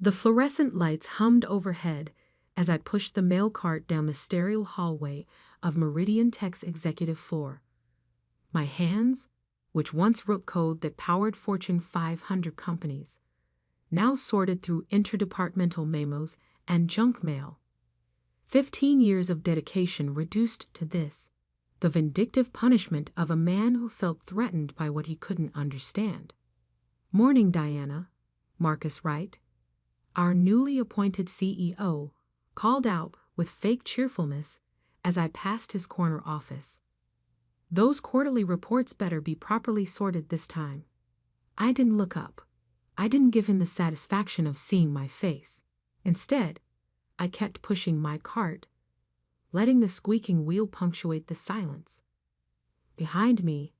The fluorescent lights hummed overhead as I pushed the mail cart down the sterile hallway of Meridian Tech's executive floor. My hands, which once wrote code that powered Fortune 500 companies, now sorted through interdepartmental memos and junk mail. 15 years of dedication reduced to this, the vindictive punishment of a man who felt threatened by what he couldn't understand. "Morning, Diana," Marcus Wright, our newly appointed CEO, called out with fake cheerfulness as I passed his corner office. "Those quarterly reports better be properly sorted this time." I didn't look up. I didn't give him the satisfaction of seeing my face. Instead, I kept pushing my cart, letting the squeaking wheel punctuate the silence. Behind me,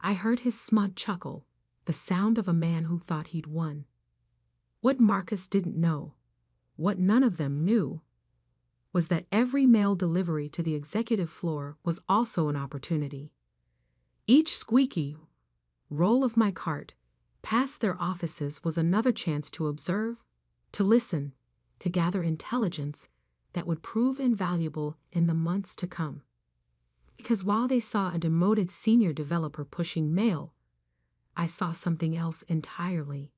I heard his smug chuckle, the sound of a man who thought he'd won. What Marcus didn't know, what none of them knew, was that every mail delivery to the executive floor was also an opportunity. Each squeaky roll of my cart past their offices was another chance to observe, to listen, to gather intelligence that would prove invaluable in the months to come. Because while they saw a demoted senior developer pushing mail, I saw something else entirely.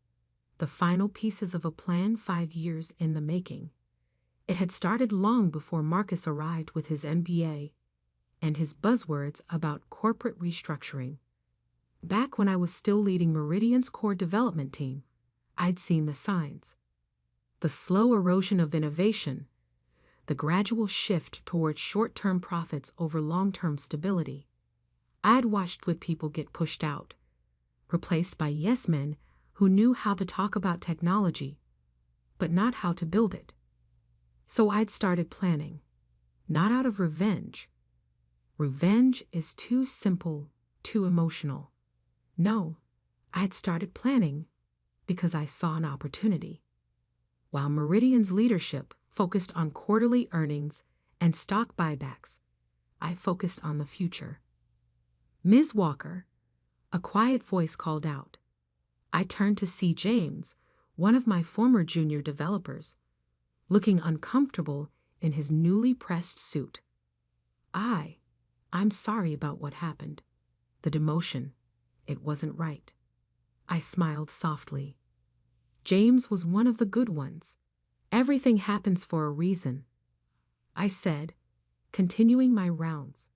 The final pieces of a plan 5 years in the making. It had started long before Marcus arrived with his MBA and his buzzwords about corporate restructuring. Back when I was still leading Meridian's core development team, I'd seen the signs. The slow erosion of innovation, the gradual shift towards short-term profits over long-term stability. I'd watched good people get pushed out, replaced by yes-men who knew how to talk about technology, but not how to build it. So I'd started planning, not out of revenge. Revenge is too simple, too emotional. No, I'd started planning because I saw an opportunity. While Meridian's leadership focused on quarterly earnings and stock buybacks, I focused on the future. "Ms. Walker," a quiet voice called out. I turned to see James, one of my former junior developers, looking uncomfortable in his newly pressed suit. I'm sorry about what happened. The demotion. It wasn't right." I smiled softly. James was one of the good ones. "Everything happens for a reason," I said, continuing my rounds.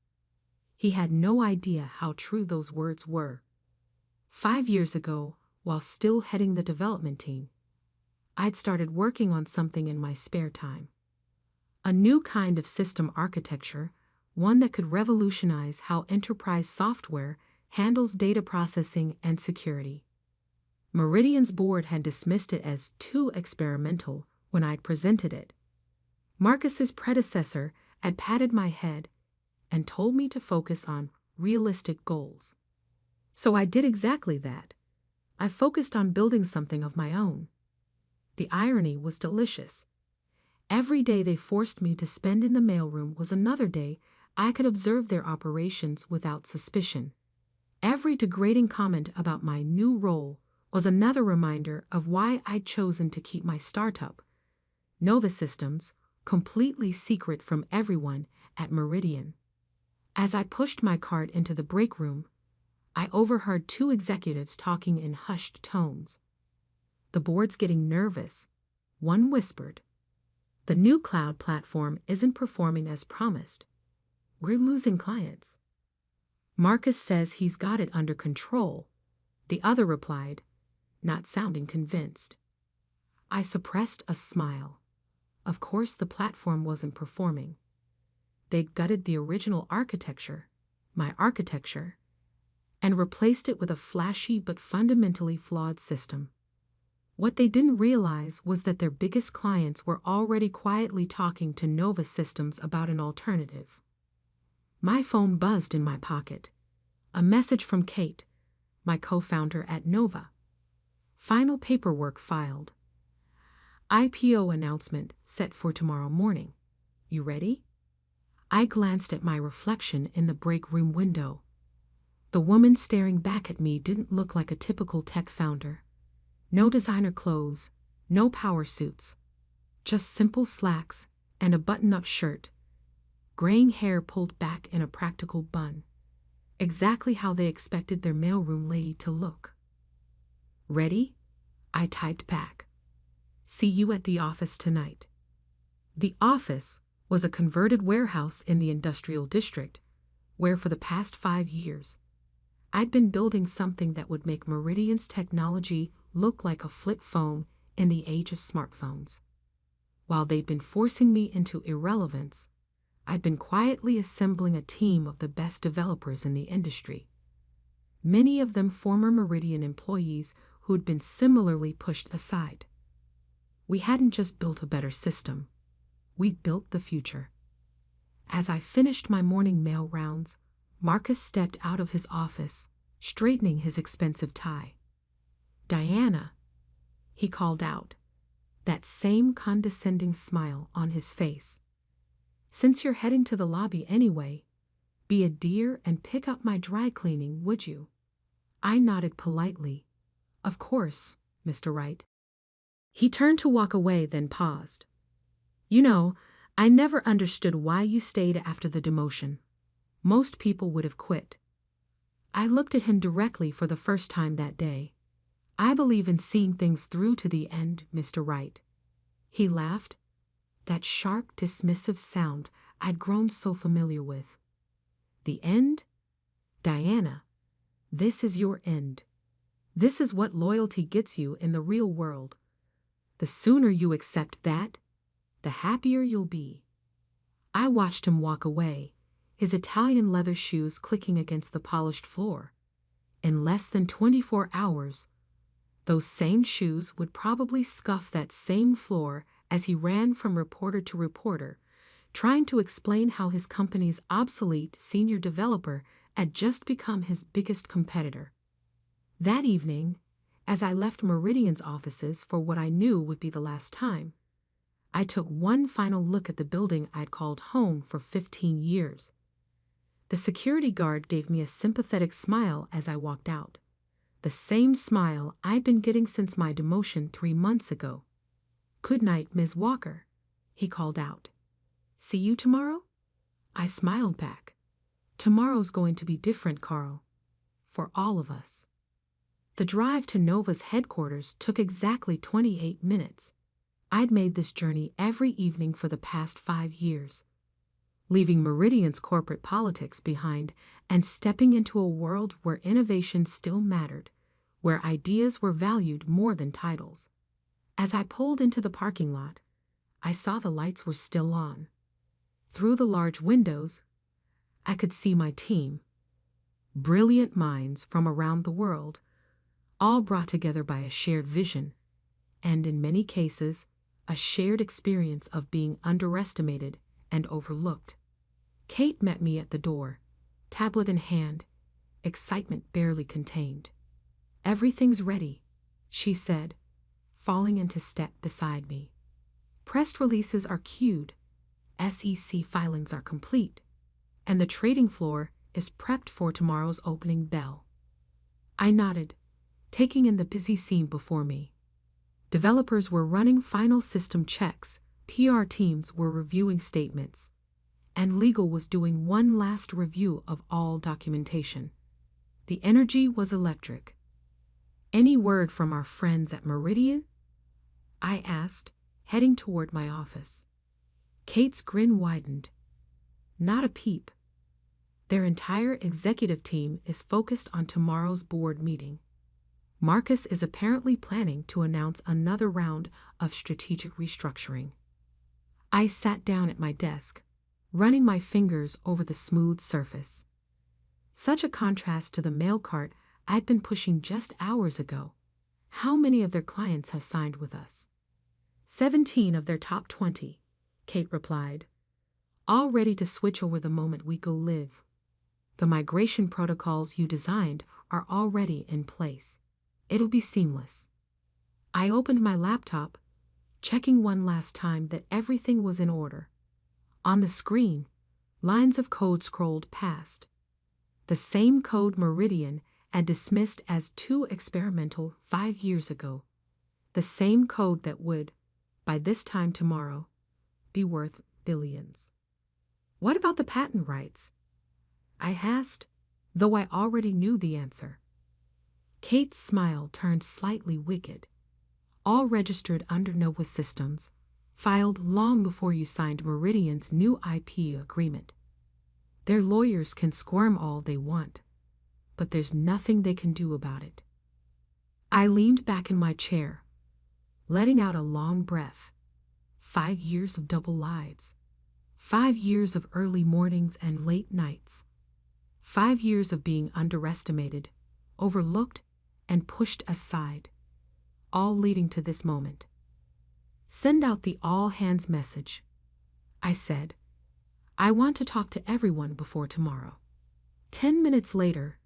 He had no idea how true those words were. 5 years ago, while still heading the development team, I'd started working on something in my spare time. A new kind of system architecture, one that could revolutionize how enterprise software handles data processing and security. Meridian's board had dismissed it as too experimental when I'd presented it. Marcus's predecessor had patted my head and told me to focus on realistic goals. So I did exactly that. I focused on building something of my own. The irony was delicious. Every day they forced me to spend in the mailroom was another day I could observe their operations without suspicion. Every degrading comment about my new role was another reminder of why I'd chosen to keep my startup, Nova Systems, completely secret from everyone at Meridian. As I pushed my cart into the break room, I overheard 2 executives talking in hushed tones. "The board's getting nervous," one whispered. "The new cloud platform isn't performing as promised. We're losing clients." "Marcus says he's got it under control," the other replied, not sounding convinced. I suppressed a smile. Of course the platform wasn't performing. They'd gutted the original architecture, my architecture, and replaced it with a flashy but fundamentally flawed system. What they didn't realize was that their biggest clients were already quietly talking to Nova Systems about an alternative. My phone buzzed in my pocket. A message from Kate, my co-founder at Nova. Final paperwork filed. IPO announcement set for tomorrow morning. You ready? I glanced at my reflection in the break room window. The woman staring back at me didn't look like a typical tech founder. No designer clothes, No power suits. Just simple slacks and a button-up shirt. Graying hair pulled back in a practical bun. Exactly how they expected their mailroom lady to look. Ready? I typed back. See you at the office tonight. The office was a converted warehouse in the industrial district, where for the past 5 years, I'd been building something that would make Meridian's technology look like a flip phone in the age of smartphones. While they'd been forcing me into irrelevance, I'd been quietly assembling a team of the best developers in the industry. Many of them former Meridian employees who'd been similarly pushed aside. We hadn't just built a better system, we'd built the future. As I finished my morning mail rounds, Marcus stepped out of his office, straightening his expensive tie. "Diana," he called out, that same condescending smile on his face. "Since you're heading to the lobby anyway, be a dear and pick up my dry cleaning, would you?" I nodded politely. "Of course, Mr. Wright." He turned to walk away, then paused. "You know, I never understood why you stayed after the demotion. Most people would have quit." I looked at him directly for the first time that day. "I believe in seeing things through to the end, Mr. Wright." He laughed, that sharp, dismissive sound I'd grown so familiar with. "The end? Diana, this is your end. This is what loyalty gets you in the real world. The sooner you accept that, the happier you'll be." I watched him walk away, his Italian leather shoes clicking against the polished floor. In less than 24 hours, those same shoes would probably scuff that same floor as he ran from reporter to reporter, trying to explain how his company's obsolete senior developer had just become his biggest competitor. That evening, as I left Meridian's offices for what I knew would be the last time, I took one final look at the building I'd called home for 15 years. The security guard gave me a sympathetic smile as I walked out. The same smile I'd been getting since my demotion 3 months ago. "Good night, Ms. Walker," he called out. "See you tomorrow?" I smiled back. "Tomorrow's going to be different, Carl. For all of us." The drive to Nova's headquarters took exactly 28 minutes. I'd made this journey every evening for the past 5 years, leaving Meridian's corporate politics behind and stepping into a world where innovation still mattered, where ideas were valued more than titles. As I pulled into the parking lot, I saw the lights were still on. Through the large windows, I could see my team, brilliant minds from around the world, all brought together by a shared vision, and in many cases, a shared experience of being underestimated and overlooked. Kate met me at the door, tablet in hand, excitement barely contained. "Everything's ready," she said, falling into step beside me. "Press releases are queued, SEC filings are complete, and the trading floor is prepped for tomorrow's opening bell." I nodded, taking in the busy scene before me. Developers were running final system checks, PR teams were reviewing statements, and legal was doing one last review of all documentation. The energy was electric. "Any word from our friends at Meridian?" I asked, heading toward my office. Kate's grin widened. "Not a peep. Their entire executive team is focused on tomorrow's board meeting. Marcus is apparently planning to announce another round of strategic restructuring." I sat down at my desk, running my fingers over the smooth surface. Such a contrast to the mail cart I'd been pushing just hours ago. "How many of their clients have signed with us?" 17 of their top 20, Kate replied. "All ready to switch over the moment we go live. The migration protocols you designed are already in place. It'll be seamless." I opened my laptop, checking one last time that everything was in order. On the screen, lines of code scrolled past. The same code Meridian had dismissed as too experimental 5 years ago. The same code that would, by this time tomorrow, be worth billions. What about the patent rights? I asked, though I already knew the answer. Kate's smile turned slightly wicked. All registered under Nova Systems, filed long before you signed Meridian's new IP agreement. Their lawyers can squirm all they want, but there's nothing they can do about it. I leaned back in my chair, letting out a long breath. 5 years of double lives. 5 years of early mornings and late nights. 5 years of being underestimated, overlooked, and pushed aside, all leading to this moment. Send out the all-hands message, I said. I want to talk to everyone before tomorrow. 10 minutes later,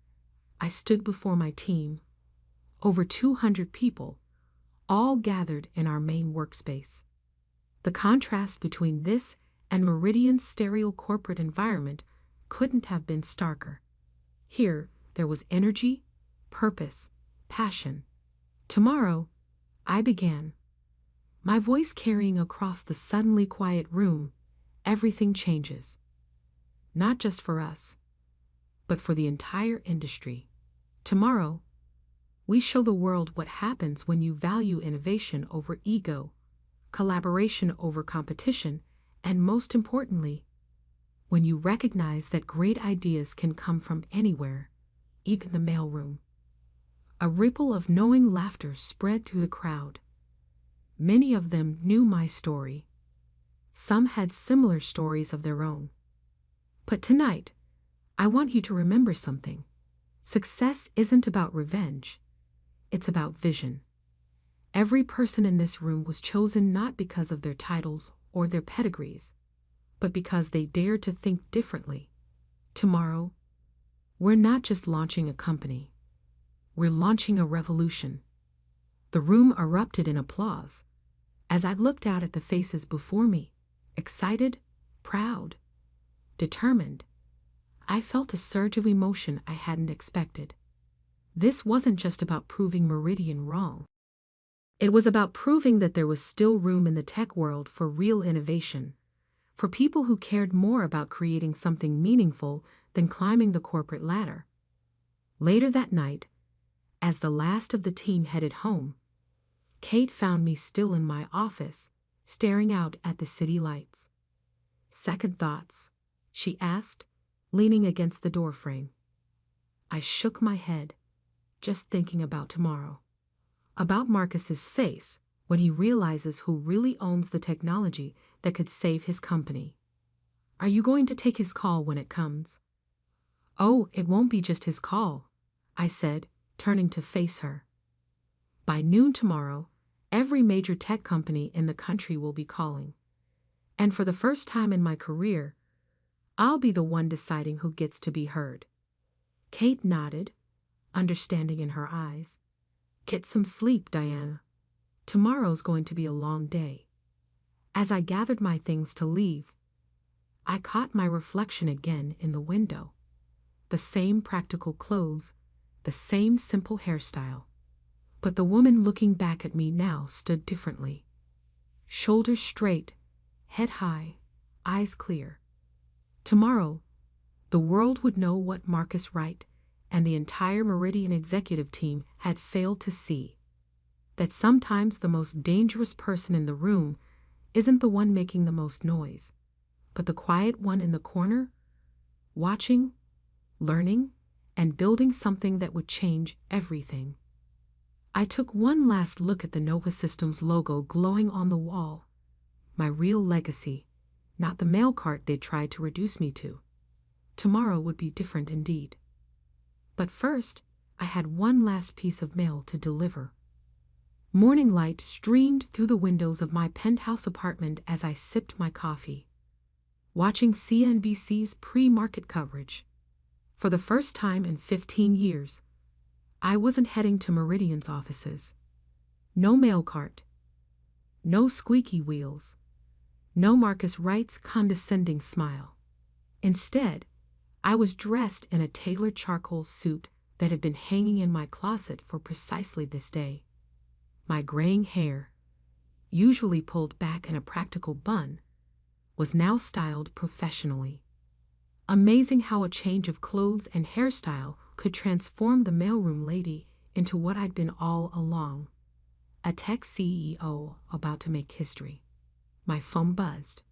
I stood before my team, over 200 people, all gathered in our main workspace. The contrast between this and Meridian's sterile corporate environment couldn't have been starker. Here, there was energy, purpose, passion. Tomorrow, I began, my voice carrying across the suddenly quiet room. Everything changes. Not just for us, but for the entire industry. Tomorrow, we show the world what happens when you value innovation over ego, collaboration over competition, and most importantly, when you recognize that great ideas can come from anywhere, even the mailroom. A ripple of knowing laughter spread through the crowd. Many of them knew my story. Some had similar stories of their own. But tonight, I want you to remember something. Success isn't about revenge. It's about vision. Every person in this room was chosen not because of their titles or their pedigrees, but because they dared to think differently. Tomorrow, we're not just launching a company. We're launching a revolution. The room erupted in applause as I looked out at the faces before me, excited, proud, determined. I felt a surge of emotion I hadn't expected. This wasn't just about proving Meridian wrong. It was about proving that there was still room in the tech world for real innovation, for people who cared more about creating something meaningful than climbing the corporate ladder. Later that night, as the last of the team headed home, Kate found me still in my office, staring out at the city lights. Second thoughts? She asked, leaning against the doorframe. I shook my head, just thinking about tomorrow. About Marcus's face when he realizes who really owns the technology that could save his company. Are you going to take his call when it comes? Oh, it won't be just his call, I said, turning to face her. By noon tomorrow, every major tech company in the country will be calling. And for the first time in my career, I'll be the one deciding who gets to be heard. Kate nodded, understanding in her eyes. Get some sleep, Diana. Tomorrow's going to be a long day. As I gathered my things to leave, I caught my reflection again in the window. The same practical clothes, the same simple hairstyle. But the woman looking back at me now stood differently. Shoulders straight, head high, eyes clear. Tomorrow, the world would know what Marcus Wright and the entire Meridian executive team had failed to see. That sometimes the most dangerous person in the room isn't the one making the most noise, but the quiet one in the corner, watching, learning, and building something that would change everything. I took one last look at the Nova Systems logo glowing on the wall. My real legacy, not the mail cart they tried to reduce me to. Tomorrow would be different indeed. But first, I had one last piece of mail to deliver. Morning light streamed through the windows of my penthouse apartment as I sipped my coffee, watching CNBC's pre-market coverage. For the first time in 15 years, I wasn't heading to Meridian's offices. No mail cart. No squeaky wheels. No Marcus Wright's condescending smile. Instead, I was dressed in a tailored charcoal suit that had been hanging in my closet for precisely this day. My graying hair, usually pulled back in a practical bun, was now styled professionally. Amazing how a change of clothes and hairstyle could transform the mailroom lady into what I'd been all along, a tech CEO about to make history. My phone buzzed.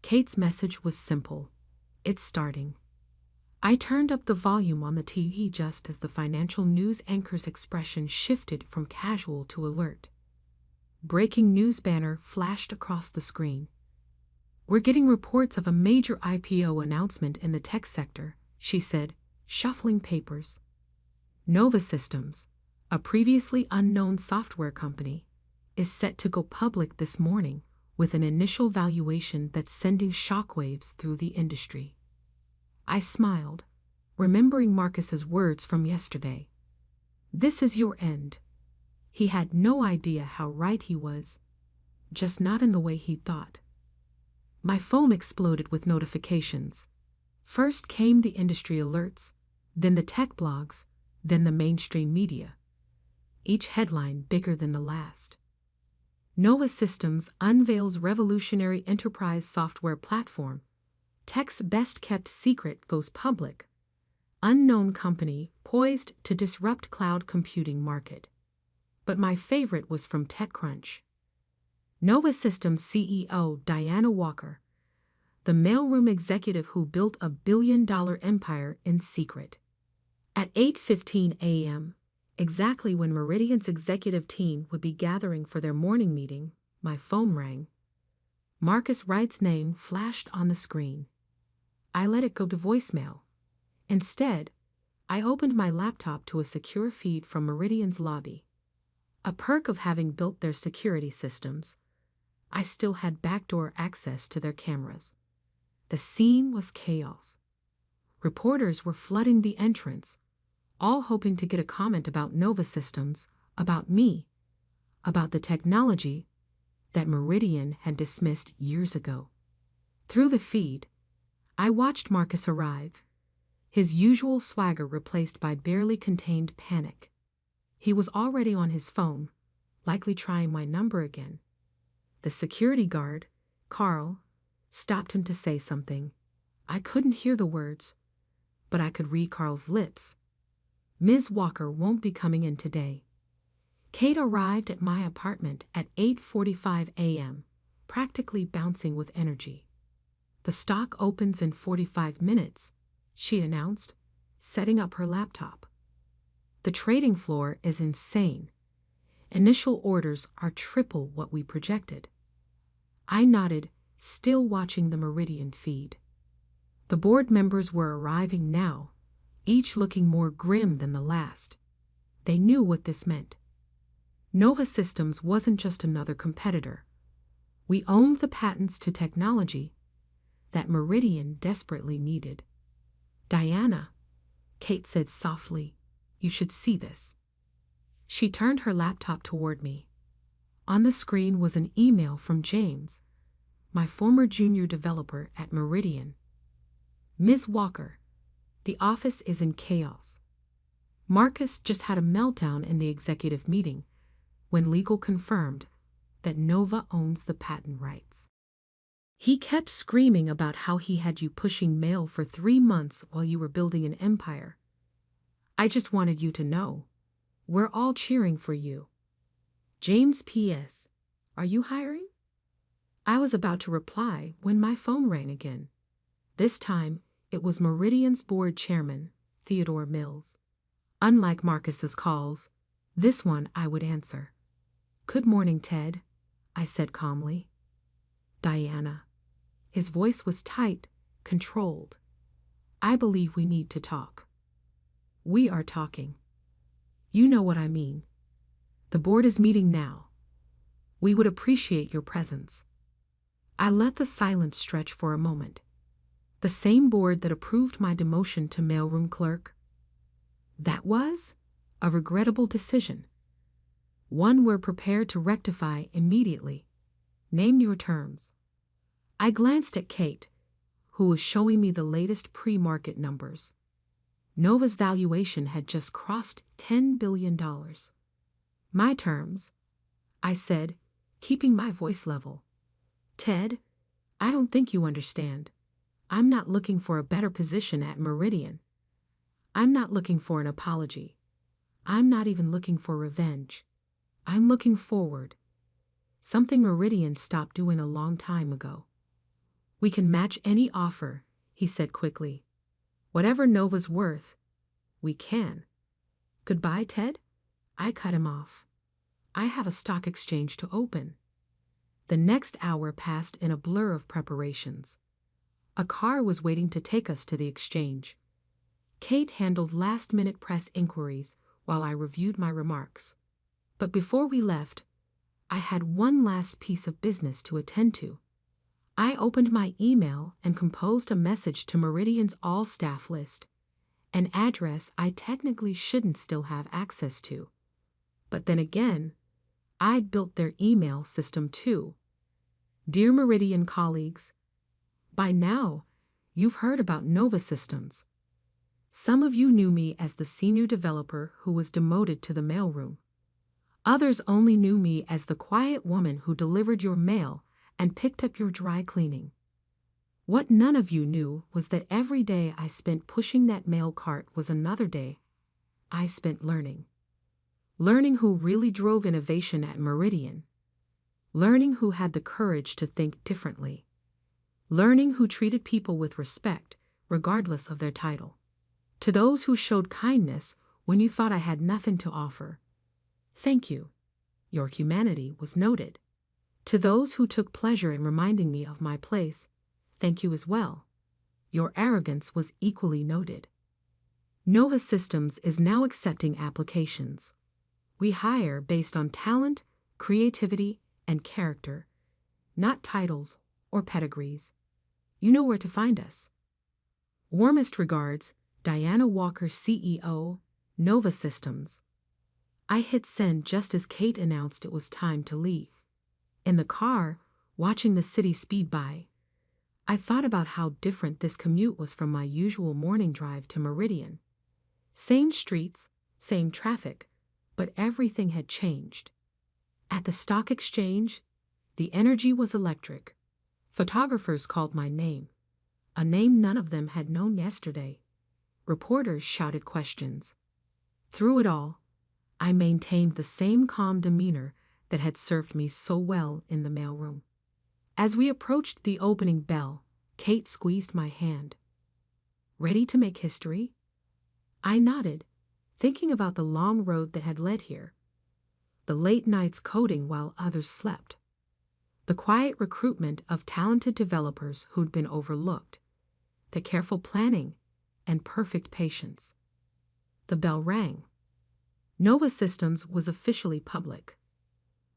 Kate's message was simple. It's starting. I turned up the volume on the TV just as the financial news anchor's expression shifted from casual to alert. Breaking news banner flashed across the screen. We're getting reports of a major IPO announcement in the tech sector, she said, shuffling papers. Nova Systems, a previously unknown software company, is set to go public this morning with an initial valuation that's sending shockwaves through the industry. I smiled, remembering Marcus's words from yesterday. This is your end. He had no idea how right he was, just not in the way he thought. My phone exploded with notifications. First came the industry alerts, then the tech blogs, then the mainstream media. Each headline bigger than the last. Nova Systems unveils revolutionary enterprise software platform. Tech's best-kept secret goes public. Unknown company poised to disrupt cloud computing market. But my favorite was from TechCrunch. Nova Systems CEO Diana Walker, the mailroom executive who built a billion-dollar empire in secret. At 8:15 a.m., exactly when Meridian's executive team would be gathering for their morning meeting, my phone rang. Marcus Wright's name flashed on the screen. I let it go to voicemail. Instead, I opened my laptop to a secure feed from Meridian's lobby. A perk of having built their security systems, I still had backdoor access to their cameras. The scene was chaos. Reporters were flooding the entrance, all hoping to get a comment about Nova Systems, about me, about the technology that Meridian had dismissed years ago. Through the feed, I watched Marcus arrive, his usual swagger replaced by barely contained panic. He was already on his phone, likely trying my number again. The security guard, Carl, stopped him to say something. I couldn't hear the words, but I could read Carl's lips. Ms. Walker won't be coming in today. Kate arrived at my apartment at 8:45 a.m., practically bouncing with energy. The stock opens in 45 minutes, she announced, setting up her laptop. The trading floor is insane. Initial orders are triple what we projected. I nodded, still watching the Meridian feed. The board members were arriving now, each looking more grim than the last. They knew what this meant. Nova Systems wasn't just another competitor. We owned the patents to technology that Meridian desperately needed. Diana, Kate said softly, you should see this. She turned her laptop toward me. On the screen was an email from James, my former junior developer at Meridian. Ms. Walker, the office is in chaos. Marcus just had a meltdown in the executive meeting when legal confirmed that Nova owns the patent rights. He kept screaming about how he had you pushing mail for 3 months while you were building an empire. I just wanted you to know. We're all cheering for you. James P.S. Are you hiring? I was about to reply when my phone rang again. This time, it was Meridian's board chairman, Theodore Mills. Unlike Marcus's calls, this one I would answer. Good morning, Ted, I said calmly. Diana. His voice was tight, controlled. I believe we need to talk. We are talking. You know what I mean. The board is meeting now. We would appreciate your presence. I let the silence stretch for a moment. The same board that approved my demotion to mailroom clerk. That was a regrettable decision. One we're prepared to rectify immediately. Name your terms. I glanced at Kate, who was showing me the latest pre-market numbers. Nova's valuation had just crossed $10 billion. My terms, I said, keeping my voice level. Ted, I don't think you understand. I'm not looking for a better position at Meridian. I'm not looking for an apology. I'm not even looking for revenge. I'm looking forward. Something Meridian stopped doing a long time ago. We can match any offer, he said quickly. Whatever Nova's worth, we can. Goodbye, Ted? I cut him off. I have a stock exchange to open. The next hour passed in a blur of preparations. A car was waiting to take us to the exchange. Kate handled last-minute press inquiries while I reviewed my remarks. But before we left, I had one last piece of business to attend to. I opened my email and composed a message to Meridian's all-staff list, an address I technically shouldn't still have access to. But then again, I'd built their email system too. Dear Meridian colleagues, by now, you've heard about Nova Systems. Some of you knew me as the senior developer who was demoted to the mailroom. Others only knew me as the quiet woman who delivered your mail and picked up your dry cleaning. What none of you knew was that every day I spent pushing that mail cart was another day I spent learning. Learning who really drove innovation at Meridian. Learning who had the courage to think differently. Learning who treated people with respect, regardless of their title. To those who showed kindness when you thought I had nothing to offer, thank you. Your humanity was noted. To those who took pleasure in reminding me of my place, thank you as well. Your arrogance was equally noted. Nova Systems is now accepting applications. We hire based on talent, creativity, and character, not titles or pedigrees. You know where to find us. Warmest regards, Diana Walker, CEO, Nova Systems. I hit send just as Kate announced it was time to leave. In the car, watching the city speed by, I thought about how different this commute was from my usual morning drive to Meridian. Same streets, same traffic, but everything had changed. At the stock exchange, the energy was electric. Photographers called my name, a name none of them had known yesterday. Reporters shouted questions. Through it all, I maintained the same calm demeanor that had served me so well in the mailroom. As we approached the opening bell, Kate squeezed my hand. Ready to make history? I nodded, thinking about the long road that had led here. The late nights coding while others slept. The quiet recruitment of talented developers who'd been overlooked. The careful planning and perfect patience. The bell rang. Nova Systems was officially public.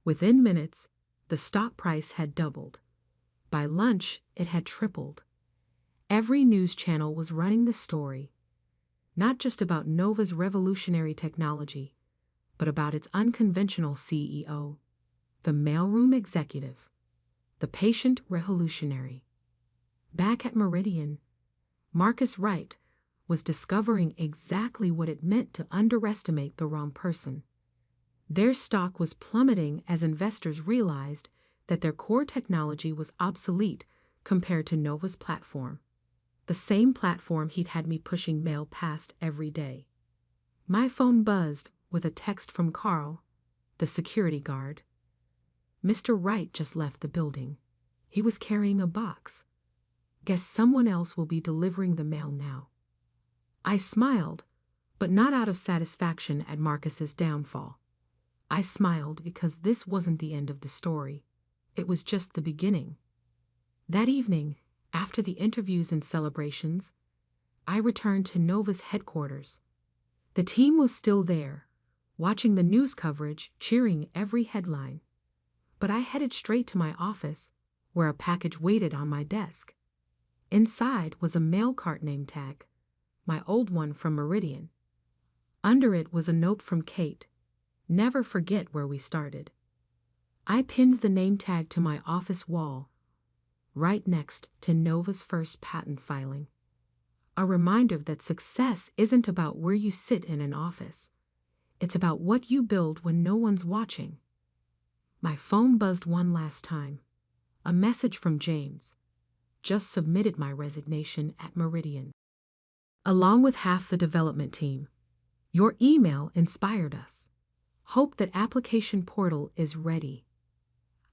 Within minutes, the stock price had doubled. By lunch, it had tripled. Every news channel was running the story, not just about Nova's revolutionary technology, but about its unconventional CEO, the mailroom executive, the patient revolutionary. Back at Meridian, Marcus Wright was discovering exactly what it meant to underestimate the wrong person. Their stock was plummeting as investors realized that their core technology was obsolete compared to Nova's platform, the same platform he'd had me pushing mail past every day. My phone buzzed with a text from Carl, the security guard. Mr. Wright just left the building. He was carrying a box. Guess someone else will be delivering the mail now. I smiled, but not out of satisfaction at Marcus's downfall. I smiled because this wasn't the end of the story. It was just the beginning. That evening, after the interviews and celebrations, I returned to Nova's headquarters. The team was still there, watching the news coverage, cheering every headline. But I headed straight to my office, where a package waited on my desk. Inside was a mail cart name tag, my old one from Meridian. Under it was a note from Kate, "Never forget where we started." I pinned the name tag to my office wall, right next to Nova's first patent filing. A reminder that success isn't about where you sit in an office. It's about what you build when no one's watching. My phone buzzed one last time. A message from James. Just submitted my resignation at Meridian. Along with half the development team. Your email inspired us. Hope that application portal is ready.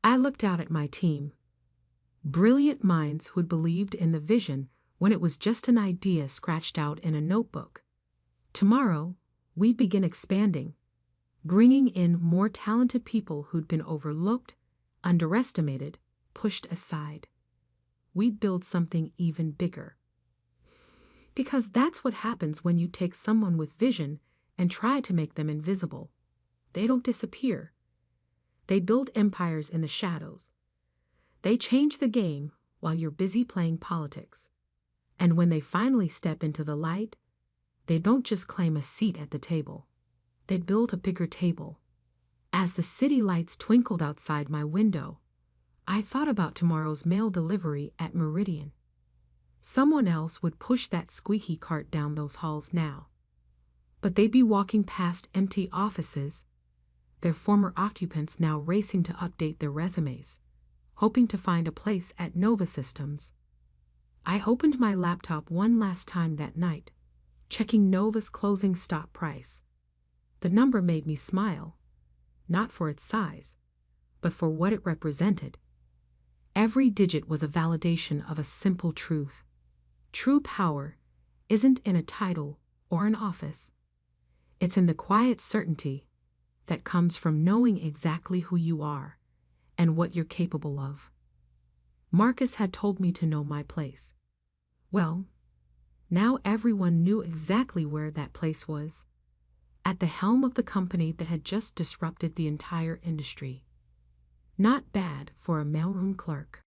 I looked out at my team. Brilliant minds who'd believed in the vision when it was just an idea scratched out in a notebook. Tomorrow, we begin expanding, bringing in more talented people who'd been overlooked, underestimated, pushed aside. We'd build something even bigger. Because that's what happens when you take someone with vision and try to make them invisible. They don't disappear. They build empires in the shadows. They change the game while you're busy playing politics. And when they finally step into the light, they don't just claim a seat at the table. They build a bigger table. As the city lights twinkled outside my window, I thought about tomorrow's mail delivery at Meridian. Someone else would push that squeaky cart down those halls now. But they'd be walking past empty offices, their former occupants now racing to update their resumes, hoping to find a place at Nova Systems. I opened my laptop one last time that night, checking Nova's closing stock price. The number made me smile, not for its size, but for what it represented. Every digit was a validation of a simple truth. True power isn't in a title or an office. It's in the quiet certainty that comes from knowing exactly who you are and what you're capable of. Marcus had told me to know my place. Well, now everyone knew exactly where that place was. At the helm of the company that had just disrupted the entire industry. Not bad for a mailroom clerk.